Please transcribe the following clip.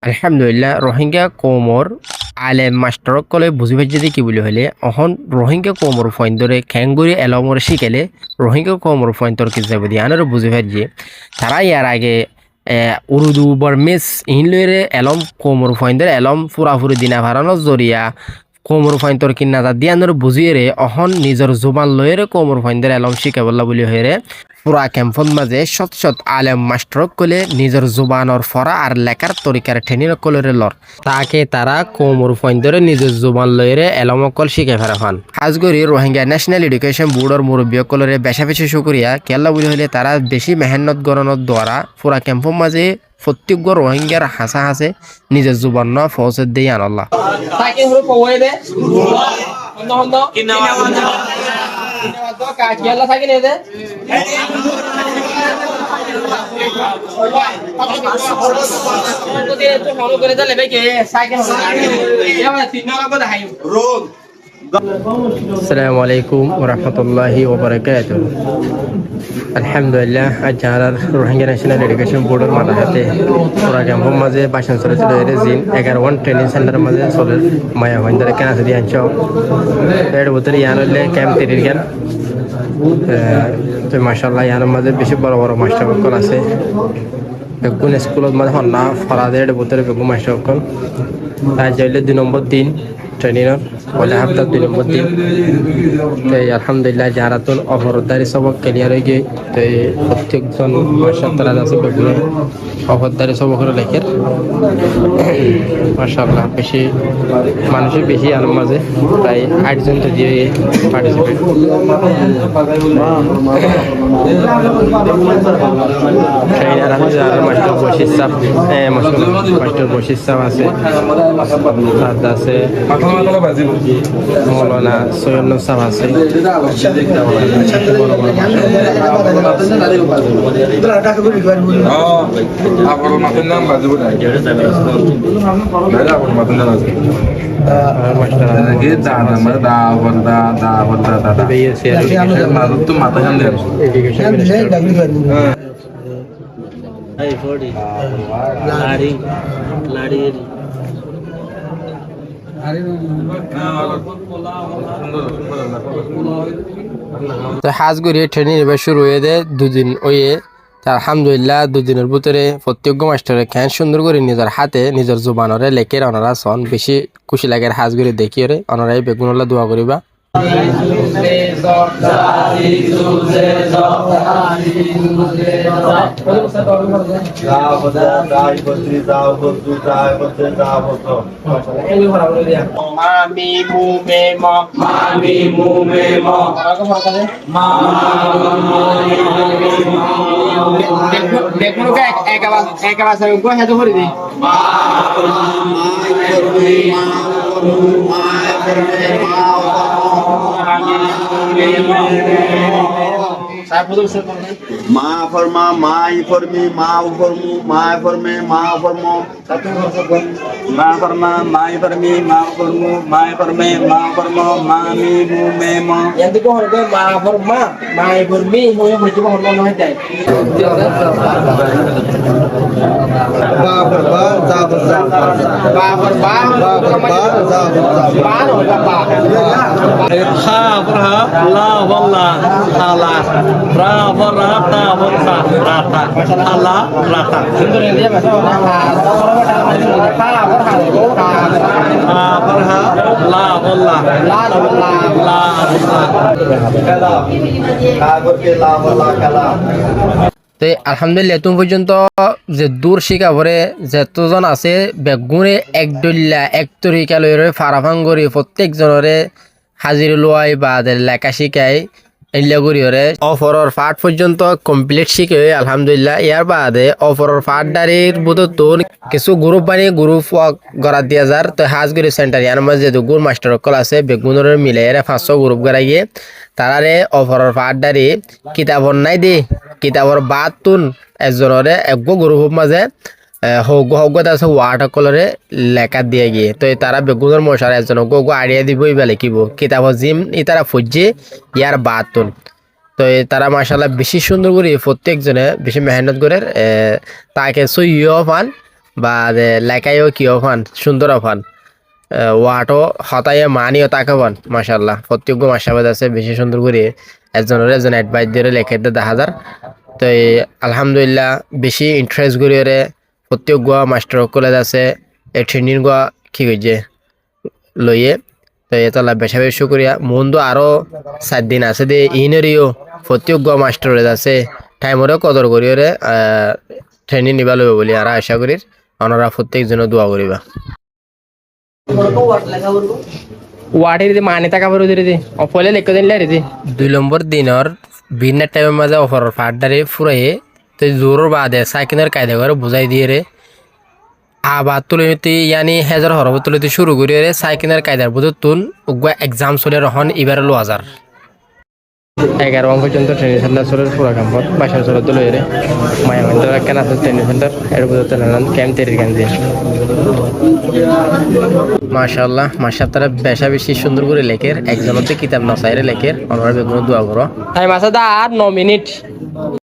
আলহামদুলিল্লাহ রোহিঙ্গা কৌমর আলেম মাস্টারক কলে বুঝি পাইছে যে কি বলি হলে অহন রোহিঙ্গা কৌমর ফইন্দরে খেঙ্গুরি এলমর শিখেলে রোহিঙ্গা কৌমর ফইন্তর কি যাবে দিয়ে আনারও বুঝি পাইছে তারা ইয়ার আগে উর্দু বর্মিস ইনলরে এলম কৌমর ফইন্দরে এলম ফুরাফুরি দিনা ভারানোর জরিয়া কোমর ফাইন্তর কিনা তা দিয়ানোর বুঝিয়ে রে অহন নিজের জোবান লয়েরে কোমর ফাইন্দর এলম শিখে বললা বলি হয়ে রে পুরা ক্যাম্পন মাঝে শত শত আলেম মাস্টারক কলে নিজের জোবানর ফরা আর লেখার তরিকার ঠেনির কলরে লর তাকে তারা কোমর ফাইন্দরে নিজের জোবান লয়েরে এলম অকল শিখে ফেরা ফান হাজগরি রোহিঙ্গা ন্যাশনাল এডুকেশন বোর্ডের মুরব্বী কলরে বেশা বেশি শুক্রিয়া কেল্লা বলি হলে তারা বেশি মেহনত গণনের দ্বারা পুরা ক্যাম্পন মাঝে প্রত্যেক রোহিঙ্গার হাসা হাসে নিজের জুবান ফৌজের দিয়ে আনল্লাহ আসসালামু আলাইকুম ওয়া রাহমাতুল্লাহি ওয়া বারাকাতুহু আলহামদুলিল্লাহ আজ যারা রোহিঙ্গা ন্যাশনাল এডুকেশন বোর্ডের মাথাতে পুরা ক্যাম্পের মাঝে ভাষণ চলেছিল এর জিন 11 ট্রেনিং সেন্টারের মাঝে চলে মায়া হইন্দারে কেন আছে দিয়াঞ্চ এর ভিতরে ইয়ানলে ক্যাম্প তৈরির জ্ঞান তো মাশাআল্লাহ ইয়ানের মাঝে বেশি বড় বড় মাস্টার কল আছে বেগুন স্কুলত মাঝে হন্না ফরাদের ভিতরে বেগুন মাস্টার কল তাই যাইলে 2 নম্বর দিন ট্রেনিংয়ের বলে হাফতা 2 নম্বর দিন আলহামদুলিল্লাহ যারা তো অপরদারি সবক ক্লিয়ার হয়ে গিয়ে তো প্রত্যেকজন মাসাল্লাহ আছে বেগুনে অপরদারি সবকের লেখের মাশাআল্লাহ বেশি মানুষের বেশি আলম মাঝে প্রায় 8 জন তো দিয়ে পার্টিসিপেট ট্রেনার আছে যারা মাস্টার বশির সাহেব মাস্টার বশির সাহেব আছে আছে মৌলানা সৈয়দ সাহেব আছে তো হাজগুড়ি ট্রেনিং এবার শুরু হয়ে দেয় 2 দিন ওয়ে আলহামদুলিল্লাহ 2 দিনের ভিতরে প্রত্যেক মাস্টারে খ্যান সুন্দর করে নিজের হাতে নিজের জোবানরে লেখে অনারা সন বেশি খুশি লাগে হাজগুড়ি দেখিয়ে রে অনারাই বেগুনল্লা দোয়া করিবা Mami mu me mo, mami mu me mo. দেখুন একাবার গো হেতু করে দিই Ma for ma, my for me, ma for mu, my for me, ma for mo. Ma for ma, my for me, ma for mu, my for me, ma for mo, ma mi mu me mo. Yang itu kalau gue ma for ma, my for me, mau yang bercoba hormon lo aja. Ba for ba, za for za. Ba for ba, za for za. Ba for ba. Ha for ha, la for la, ha la. Ra for ra, ta for sa, rata. Allah, rata. Sebenarnya dia masuk ha for ha, Ha for ha, la for la. la for la, La for la. Kala. Ka for ke la for la kala. তো আলহামদুলিল্লাহ তুমি পর্যন্ত যে দূর শিখা পরে যতজন আছে বেগুনে একডল্লা এক তরিকা লইরে ফারাফাঙ্গরি প্রত্যেকজনরে হাজির লোয়াই বা লেখা শিখাই এগুলি অফরর ফাট পর্যন্ত কমপ্লিট শিখে আলহামদুলিল্লাহ ইয়ার বাদে অফরর ফাট দাঁড়িয়ে বুধ কিছু গ্রুপ বানিয়ে গ্রুপ গড়া দিয়া যার তো হাজগুড়ি সেন্টার ইয়ার মাঝে যেহেতু গুর মাস্টার কল আছে বেগুনের মিলে এরা 500 গ্রুপ গড়াই গিয়ে তারারে অফরর ফাট দাঁড়িয়ে কিতাবর নাই দি কিতাবর বাদ তুন একজনরে এক গ্রুপ মাঝে হৌগত আছে ওয়াটার কলরে লেখা দিয়ে গিয়ে তো তারা বেগুনের মশার একজন গো আইডিয়া দিব ইবা লিখিব কিতাব জিম ই তারা ফুজে ইয়ার বাতুন তো তারা মাশাআল্লাহ বেশি সুন্দর করে প্রত্যেকজনে বেশি মেহনত করে তাকে সইও পান বা লেখাইও কিও ফান সুন্দর ফান ওয়াটো হতাইয়ে মানিও তাকে পান মাশাল্লাহ প্রত্যেক মাসাবাদ আছে বেশি সুন্দর করে একজন অ্যাডভাইস দিয়ে লেখে দেখা যার তো আলহামদুলিল্লাহ বেশি ইন্টারেস্ট করিয়ে প্রত্যেক গোয়া মাস্টার কলেজ আছে এই ট্রেনিং গোয়া কি হয়েছে লইয়ে তো এতলা বেশা বেশি করিয়া মন্দ আরো 7 দিন আছে দে ইনেরিও প্রত্যেক গোয়া মাস্টার আছে টাইমরে কদর করিয়ে ট্রেনিং নিবা লইব বলি আর আশা করি ওনারা প্রত্যেকজনে দোয়া করিবা ওয়ার্ডে যদি মানে টাকা পড়ে দিদি অফলে লেখা দিন রে 2 নম্বর দিনের ভিন্ন টাইমের মাঝে অফার ফাডারে ফুরাই তো জোর বাদে সাইকেলের কায়দা করে বুঝাই দিয়ে রে আবার তুলতে ইয়ানি হেজার হরব তুলতে শুরু করি রে সাইকেলের কায়দার বুঝে তুন উগা এক্সাম চলে রহন এবার 11 পর্যন্ত ট্রেনিং সেন্টার চলে পুরা কাম্পর বাসার চলে তুলে রে মায়া মন্দির কেন আছে ট্রেনিং সেন্টার এর বুঝে তেলান ক্যাম্প তৈরি কেন দিয়ে মাশাআল্লাহ তারা বেশা বেশি সুন্দর করে লেখের একজনতে কিতাব নসাইরে লেখের ওনারা বেগুন দোয়া করো টাইম আছে দা আর 9 মিনিট